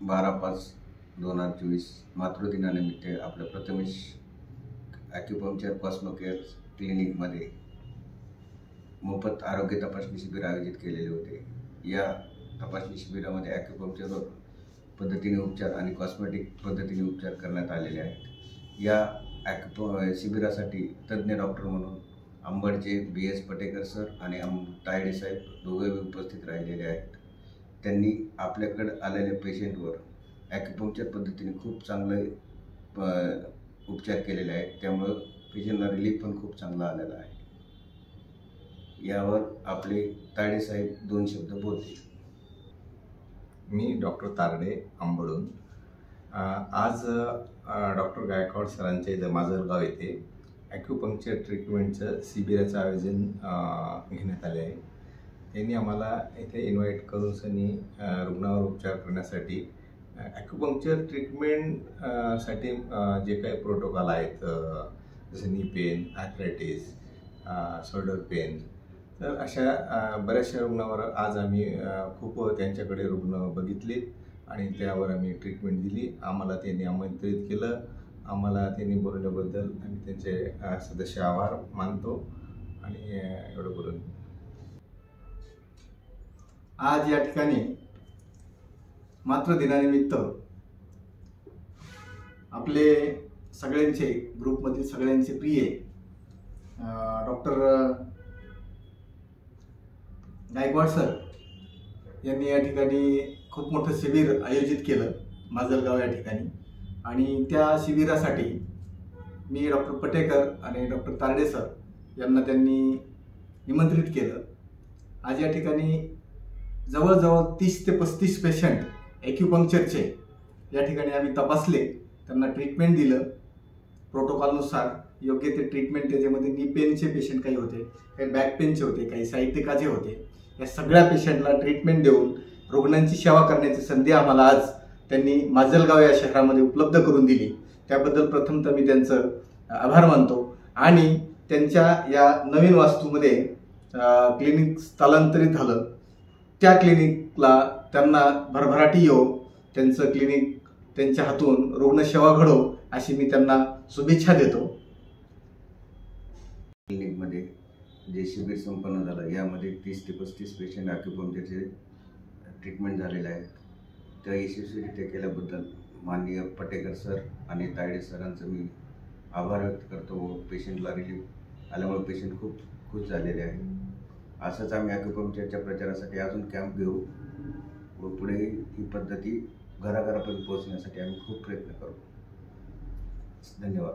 12/5/2024 मातृदिनानिमित्त आपल्या Prathamesh acupuncture Cosmo care क्लिनिकमध्ये मोफत आरोग्य तपासणी शिबिर आयोजित केलेले होते। या तपासणी शिबिरामध्ये ॲक्युपंक्चर पद्धतीने उपचार आणि कॉस्मेटिक पद्धतीने उपचार करण्यात आलेले आहेत। या शिबिरासाठी तज्ञ डॉक्टर म्हणून अंबडचे BS पटेकर सर आणि तायडे साहेब दोघे उपस्थित राहिलेले आहेत। त्यांनी आपल्याकडे आलेल्या पेशंटवर ॲक्युपंक्चर पद्धतीने खूप चांगले उपचार केलेले आहेत, त्यामुळे पेशंटला रिलीफ पण खूप चांगला आलेला आहे। यावर आपले तायडे साहेब 2 शब्द बोलतील। मी डॉक्टर तारडे अंबडून आज डॉक्टर गायकवाड सरांच्या इथं माजलगाव येथे ॲक्युपंक्चर ट्रीटमेंटचं शिबिराचं आयोजन घेण्यात आले आहे। त्यांनी आम्हाला इथे इन्व्हाइट करून सनी रुग्णावर उपचार करण्यासाठी ॲक्युपंक्चर ट्रीटमेंटसाठी जे काही प्रोटोकॉल आहेत, जसे knee pain, arthritis, shoulder pain, तर अशा बऱ्याचशा रुग्णावर आज आम्ही खूप त्यांच्याकडे रुग्ण बघितले आणि त्यावर आम्ही ट्रीटमेंट दिली। आम्हाला त्यांनी आमंत्रित केलं, आम्हाला त्यांनी बोलवल्याबद्दल आम्ही त्यांचे सदस्य आभार मानतो आणि एवढं बोलून आज या ठिकाणी मातृदिनानिमित्त आपले सगळ्यांचे ग्रुपमधील सगळ्यांचे प्रिय डॉक्टर गायकवाड सर यांनी या ठिकाणी खूप मोठं शिबिर आयोजित केलं माजलगाव या ठिकाणी, आणि त्या शिबिरासाठी मी डॉक्टर पटेकर आणि डॉक्टर तारडे सर यांना त्यांनी निमंत्रित केलं। आज या ठिकाणी जवळजवळ 30 ते 35 पेशंट ॲक्युपंक्चरचे या ठिकाणी आम्ही तपासले, त्यांना ट्रीटमेंट दिलं प्रोटोकॉलनुसार योग्य ते ट्रीटमेंट। त्याच्यामध्ये नी पेनचे पेशंट काही होते, काही बॅक पेनचे होते, काही साहित्यकाचे होते। या सगळ्या पेशंटला ट्रीटमेंट देऊन रुग्णांची सेवा करण्याची संधी आम्हाला आज त्यांनी माजलगाव या शहरामध्ये उपलब्ध करून दिली। त्याबद्दल प्रथमतः मी त्यांचं आभार मानतो आणि त्यांच्या या नवीन वास्तूमध्ये क्लिनिक स्थलांतरित झालं, त्या क्लिनिकला त्यांना भरभराटी येवो, त्यांचं क्लिनिक त्यांच्या हातून रुग्णसेवा घडो अशी मी त्यांना शुभेच्छा देतो। क्लिनिकमध्ये जे शिबिर संपन्न झालं यामध्ये 30 ते 35 पेशंट ॲक्युपंक्चरचे ट्रीटमेंट झालेले आहेत। त्या यशस्वीरित्या केल्याबद्दल माननीय पटेकर सर आणि तायडे सरांचं मी आभार व्यक्त करतो। पेशंटला रिलीफ आल्यामुळे पेशंट खूप खुश झालेले आहेत। असंच आम्ही ॲक्युपंक्चरच्या प्रचारासाठी अजून कॅम्प घेऊ व पुढे ही पद्धती घराघरापर्यंत पोहोचण्यासाठी आम्ही खूप प्रयत्न करू। धन्यवाद।